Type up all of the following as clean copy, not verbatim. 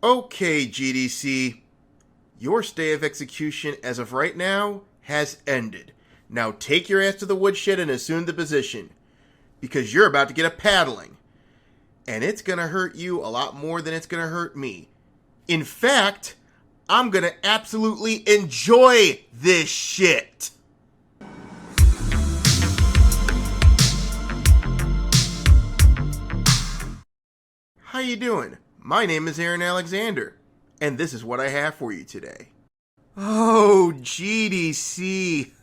Okay, GDC, your stay of execution as of right now has ended. Now take your ass to the woodshed and assume the position, because you're about to get a paddling. And it's gonna hurt you a lot more than it's gonna hurt me. In fact, I'm gonna absolutely enjoy this shit. How you doing? My name is Aaron Alexander, and this is what I have for you today. Oh, GDC.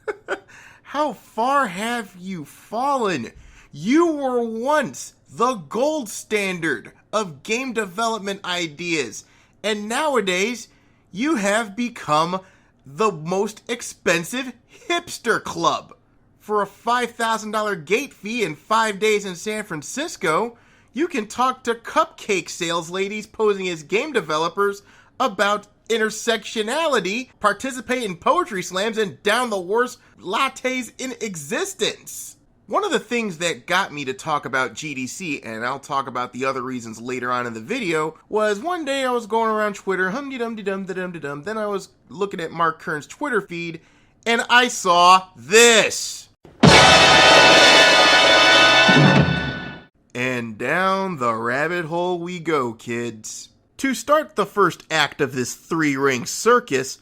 How far have you fallen? You were once the gold standard of game development ideas, and nowadays you have become the most expensive hipster club. For a $5,000 gate fee and 5 days in San Francisco, you can talk to cupcake sales ladies posing as game developers about intersectionality, participate in poetry slams, and down the worst lattes in existence. One of the things that got me to talk about GDC, and I'll talk about the other reasons later on in the video, was one day I was going around Twitter, hum-de-dum-de-dum-de-dum-de-dum, then I was looking at Mark Kern's Twitter feed, and I saw this. And down the rabbit hole we go, kids. To start the first act of this three-ring circus,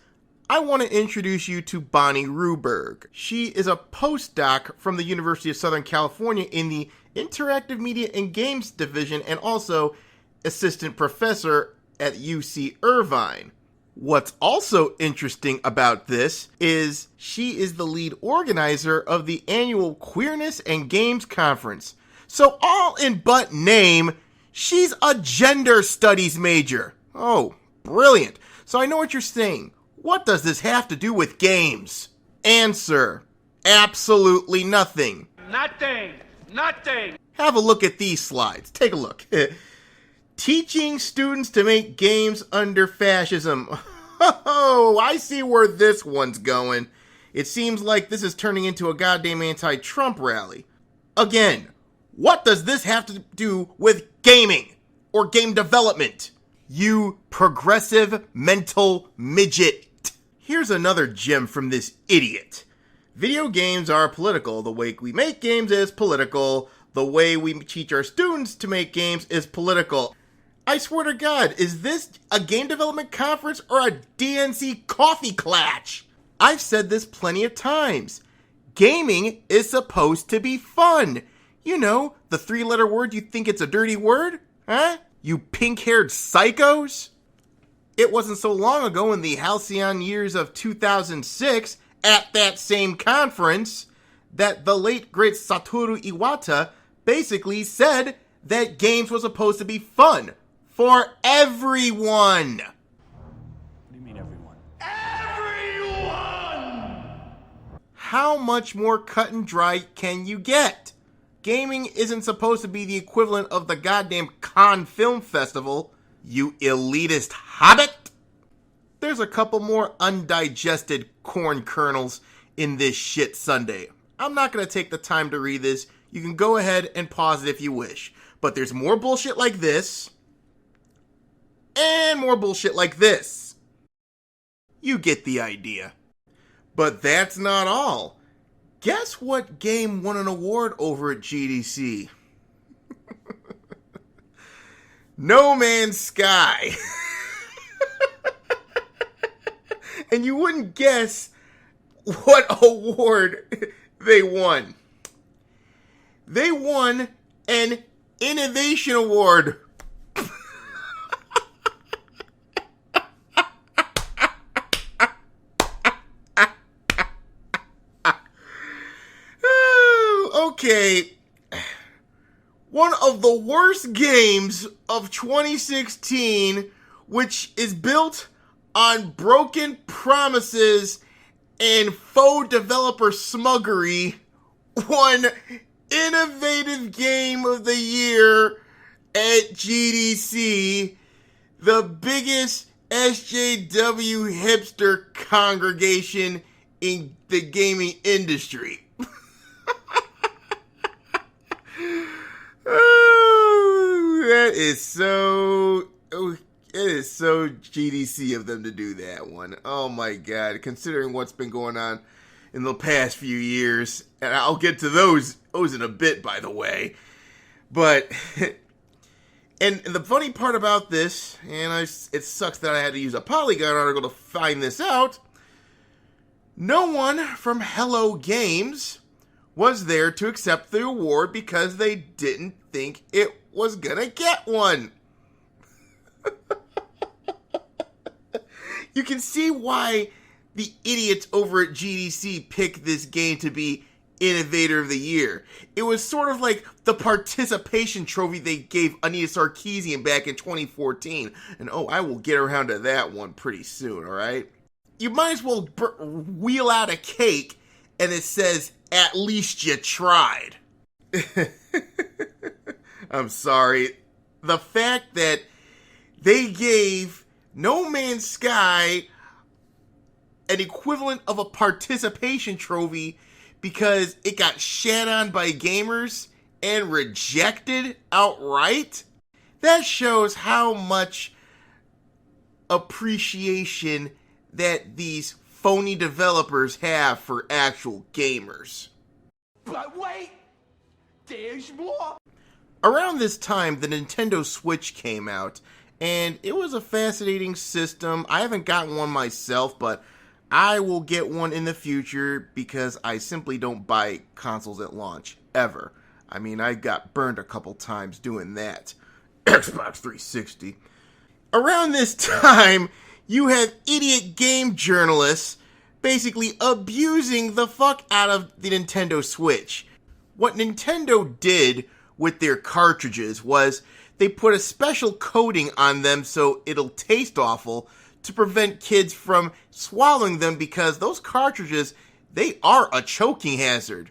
I want to introduce you to Bonnie Ruberg. She is a postdoc from the University of Southern California in the Interactive Media and Games Division and also assistant professor at UC Irvine. What's also interesting about this is she is the lead organizer of the annual Queerness and Games Conference. So all in but name, she's a gender studies major. Oh, brilliant. So I know what you're saying. What does this have to do with games? Answer: absolutely nothing. Nothing. Have a look at these slides. Take a look. Teaching students to make games under fascism. Oh, I see where this one's going. It seems like this is turning into a goddamn anti-Trump rally. Again, what does this have to do with gaming or game development? You progressive mental midget. Here's another gem from this idiot. Video games are political. The way we make games is political. The way we teach our students to make games is political. I swear to God, is this a game development conference or a DNC coffee clatch? I've said this plenty of times. Gaming is supposed to be fun. You know, the three-letter word you think it's a dirty word? Huh? You pink-haired psychos? It wasn't so long ago in the halcyon years of 2006, at that same conference, that the late great Satoru Iwata basically said that games were supposed to be fun for everyone. What do you mean everyone? Everyone! How much more cut and dry can you get? Gaming isn't supposed to be the equivalent of the goddamn Cannes Film Festival, you elitist hobbit. There's a couple more undigested corn kernels in this shit sundae. I'm not going to take the time to read this. You can go ahead and pause it if you wish. But there's more bullshit like this, and more bullshit like this. You get the idea. But that's not all. Guess what game won an award over at GDC? No Man's Sky. And you wouldn't guess what award they won. They won an Innovation Award. Okay, one of the worst games of 2016, which is built on broken promises and faux developer smuggery, won Innovative Game of the Year at GDC, the biggest SJW hipster congregation in the gaming industry. Oh, that is so... Oh, It is so GDC of them to do that one. Oh my god, considering what's been going on in the past few years. And I'll get to those in a bit, by the way. But, and the funny part about this, and it sucks that I had to use a Polygon article to find this out, no one from Hello Games was there to accept the award because they didn't think it was gonna get one. You can see why the idiots over at GDC picked this game to be Innovator of the Year. It was sort of like the participation trophy they gave Anita Sarkeesian back in 2014. And I will get around to that one pretty soon, alright? You might as well wheel out a cake and it says, "At least you tried." I'm sorry. The fact that they gave No Man's Sky an equivalent of a participation trophy because it got shat on by gamers and rejected outright, that shows how much appreciation that these phony developers have for actual gamers. But wait, there's more. Around this time, the Nintendo Switch came out, and it was a fascinating system. I haven't gotten one myself, but I will get one in the future because I simply don't buy consoles at launch, ever. I mean, I got burned a couple times doing that. Xbox 360. Around this time, you have idiot game journalists basically abusing the fuck out of the Nintendo Switch. What Nintendo did with their cartridges was they put a special coating on them so it'll taste awful to prevent kids from swallowing them because those cartridges, they are a choking hazard.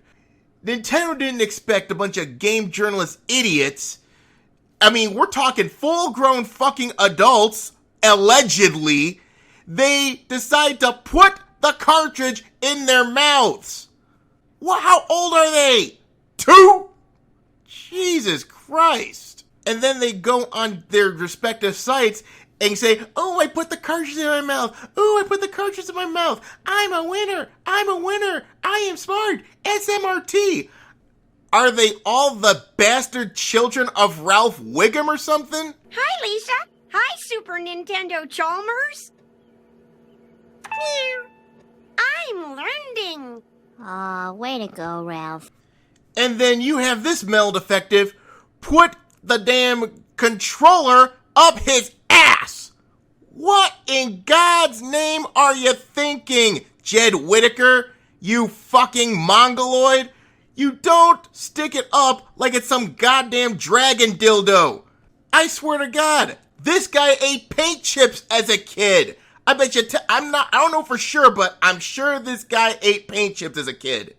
Nintendo didn't expect a bunch of game journalist idiots. I mean, we're talking full-grown fucking adults, allegedly. They decide to put the cartridge in their mouths. Well, how old are they? 2? Jesus Christ. And then they go on their respective sites and say, "Oh, I put the cartridge in my mouth. Oh, I put the cartridge in my mouth. I'm a winner. I'm a winner. I am smart. SMRT." Are they all the bastard children of Ralph Wiggum or something? Hi, Lisa. Hi, Super Nintendo Chalmers. Meow. I'm learning. Aw, way to go, Ralph. And then you have this metal defective put the damn controller up his ass. What in God's name are you thinking, Jed Whittaker? You fucking mongoloid? You don't stick it up like it's some goddamn dragon dildo. I swear to God, this guy ate paint chips as a kid. I bet you, I don't know for sure, but I'm sure this guy ate paint chips as a kid.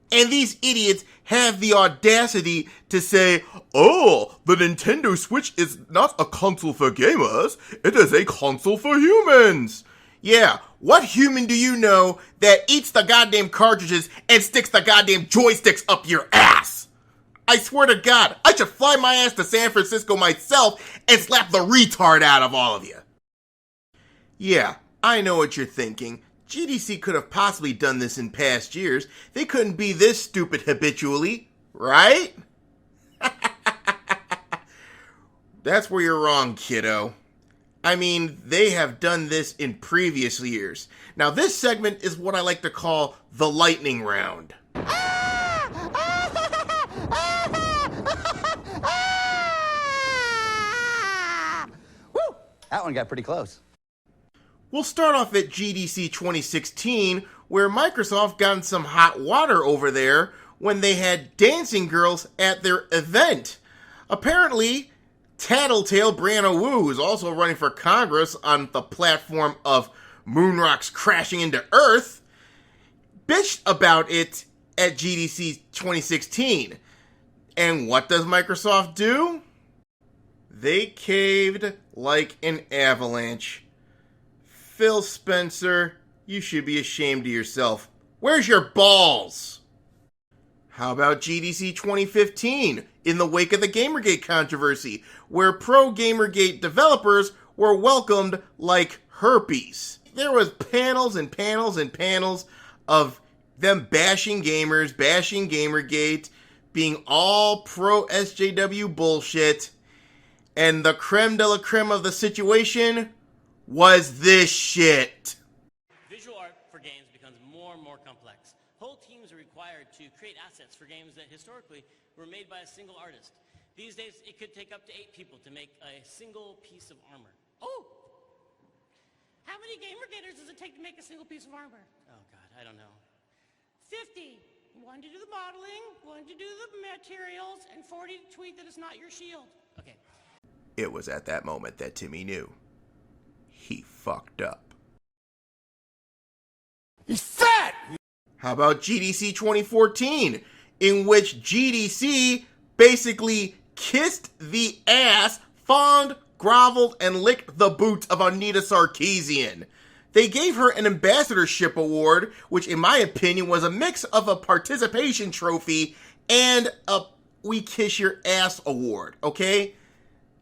And these idiots have the audacity to say, "Oh, the Nintendo Switch is not a console for gamers, it is a console for humans." Yeah, what human do you know that eats the goddamn cartridges and sticks the goddamn joysticks up your ass? I swear to God, I should fly my ass to San Francisco myself and slap the retard out of all of you. Yeah, I know what you're thinking. GDC could have possibly done this in past years. They couldn't be this stupid habitually, right? That's where you're wrong, kiddo. I mean, they have done this in previous years. Now, this segment is what I like to call the lightning round. Woo! That one got pretty close. We'll start off at GDC 2016, where Microsoft got in some hot water over there when they had dancing girls at their event. Apparently, Tattletale Brianna Wu, is also running for Congress on the platform of moon rocks crashing into Earth, bitched about it at GDC 2016. And what does Microsoft do? They caved like an avalanche. Phil Spencer, you should be ashamed of yourself. Where's your balls? How about GDC 2015, in the wake of the Gamergate controversy, where pro-Gamergate developers were welcomed like herpes. There was panels and panels and panels of them bashing gamers, bashing Gamergate, being all pro SJW bullshit, and the creme de la creme of the situation was this shit. Visual art for games becomes more and more complex. Whole teams are required to create assets for games that historically were made by a single artist. These days, it could take up to 8 people to make a single piece of armor. Oh! How many Gamergators does it take to make a single piece of armor? Oh god, I don't know. 50. 1 to do the modeling, 1 to do the materials, and 40 to tweet that it's not your shield. Okay. It was at that moment that Timmy knew. He fucked up. He's fat! How about GDC 2014, in which GDC basically kissed the ass, fawned, groveled, and licked the boots of Anita Sarkeesian? They gave her an ambassadorship award, which in my opinion was a mix of a participation trophy and a we kiss your ass award, okay?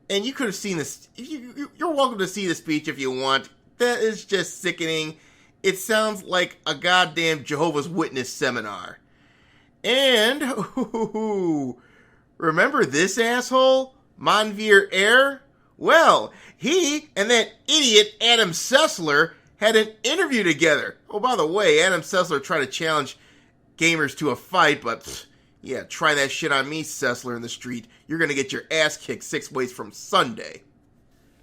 And you could have seen this. You're welcome to see the speech if you want. That is just sickening. It sounds like a goddamn Jehovah's Witness seminar. And, remember this asshole? Manveer Air? Well, he and that idiot Adam Sessler had an interview together. Oh, by the way, Adam Sessler tried to challenge gamers to a fight, but yeah, try that shit on me, Sessler, in the street. You're gonna get your ass kicked 6 ways from Sunday.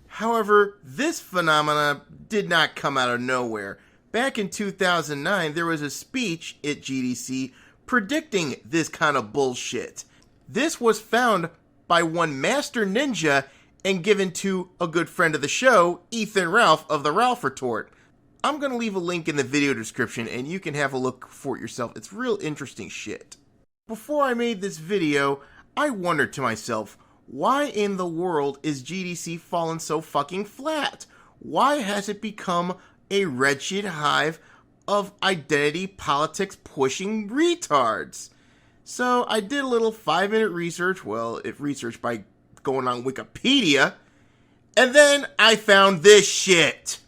However, this phenomena did not come out of nowhere. Back in 2009, there was a speech at GDC predicting this kind of bullshit. This was found by one Master Ninja and given to a good friend of the show, Ethan Ralph of the Ralph Retort. I'm going to leave a link in the video description and you can have a look for it yourself. It's real interesting shit. Before I made this video, I wondered to myself, why in the world is GDC fallen so fucking flat? Why has it become a wretched hive of identity politics pushing retards? So I did a little 5-minute research, research by going on Wikipedia, and then I found this shit.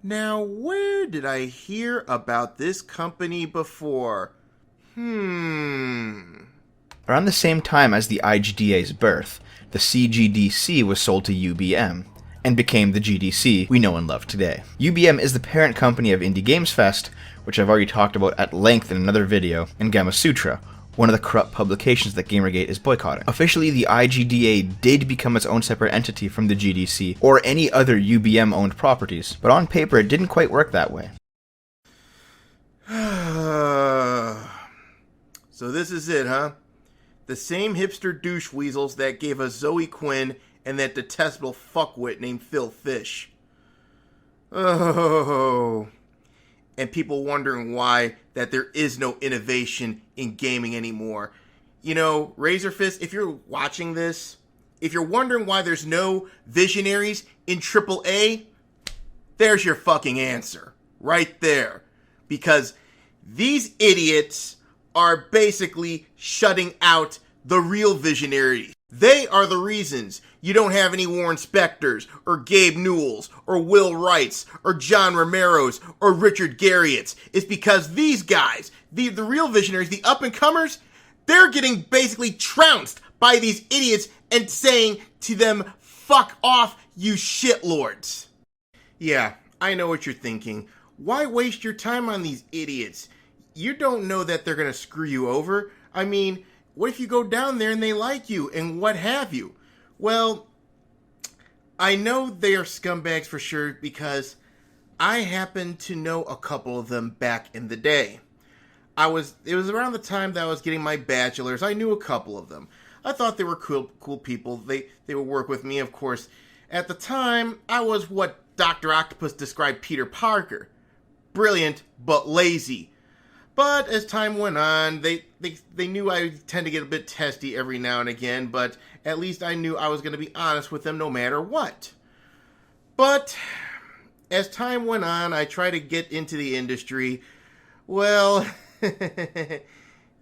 Now, where did I hear about this company before? Around the same time as the IGDA's birth, the CGDC was sold to UBM, and became the GDC we know and love today. UBM is the parent company of Indie Games Fest, which I've already talked about at length in another video, and Gamma Sutra, one of the corrupt publications that Gamergate is boycotting. Officially, the IGDA did become its own separate entity from the GDC, or any other UBM-owned properties, but on paper it didn't quite work that way. So this is it, huh? The same hipster douche weasels that gave us Zoe Quinn and that detestable fuckwit named Phil Fish. Oh. And people wondering why that there is no innovation in gaming anymore. You know, Razorfist, if you're watching this, if you're wondering why there's no visionaries in AAA, there's your fucking answer. Right there. Because these idiots are basically shutting out the real visionaries. They are the reasons you don't have any Warren Spectors, or Gabe Newells, or Will Wrights, or John Romero's, or Richard Garriott's. It's because these guys, the real visionaries, the up-and-comers, they're getting basically trounced by these idiots and saying to them, fuck off, you shitlords. Yeah, I know what you're thinking. Why waste your time on these idiots? You don't know that they're gonna screw you over. I mean, what if you go down there and they like you and what have you? Well, I know they are scumbags for sure because I happen to know a couple of them back in the day. It was around the time that I was getting my bachelor's. I knew a couple of them. I thought they were cool people. They would work with me, of course. At the time, I was what Dr. Octopus described Peter Parker. Brilliant, but lazy. But as time went on, they knew I tend to get a bit testy every now and again, but at least I knew I was going to be honest with them no matter what. But as time went on, I tried to get into the industry. Well,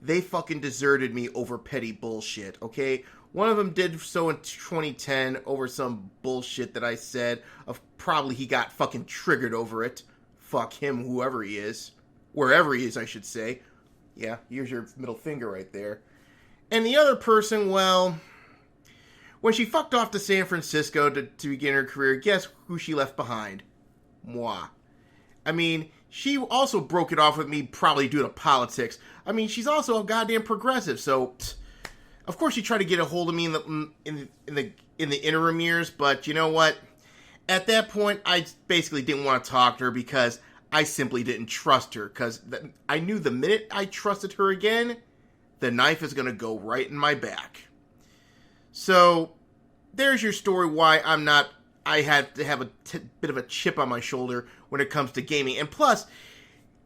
they fucking deserted me over petty bullshit, okay? One of them did so in 2010 over some bullshit that I said. Of probably he got fucking triggered over it. Fuck him, whoever he is. Wherever he is, I should say. Yeah, here's your middle finger right there. And the other person, well, when she fucked off to San Francisco to begin her career, guess who she left behind? Moi. I mean, she also broke it off with me probably due to politics. I mean, she's also a goddamn progressive, so of course she tried to get a hold of me in the interim years, but you know what? At that point, I basically didn't want to talk to her because I simply didn't trust her, because I knew the minute I trusted her again, the knife is going to go right in my back. So, there's your story why I had to have a bit of a chip on my shoulder when it comes to gaming. And plus,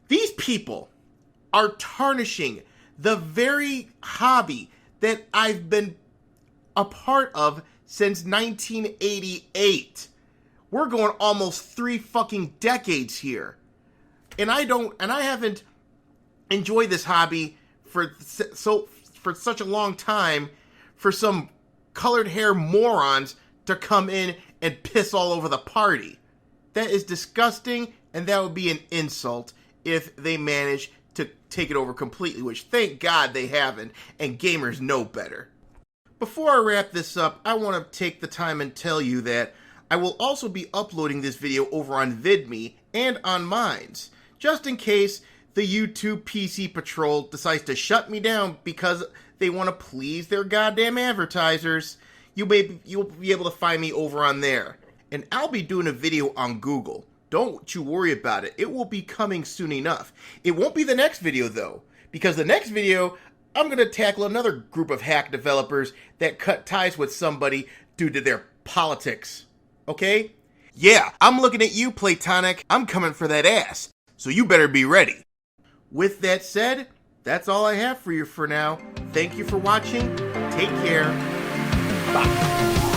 these people are tarnishing the very hobby that I've been a part of since 1988. We're going almost 3 fucking decades here. And I haven't enjoyed this hobby for such a long time for some colored hair morons to come in and piss all over the party. That is disgusting, and that would be an insult if they manage to take it over completely, which thank God they haven't, and gamers know better. Before I wrap this up, I want to take the time and tell you that I will also be uploading this video over on VidMe and on Minds, just in case the YouTube PC Patrol decides to shut me down because they want to please their goddamn advertisers. You'll be able to find me over on there. And I'll be doing a video on Google. Don't you worry about it. It will be coming soon enough. It won't be the next video, though, because the next video, I'm going to tackle another group of hack developers that cut ties with somebody due to their politics. Okay? Yeah, I'm looking at you, Platonic. I'm coming for that ass. So you better be ready. With that said, that's all I have for you for now. Thank you for watching. Take care. Bye.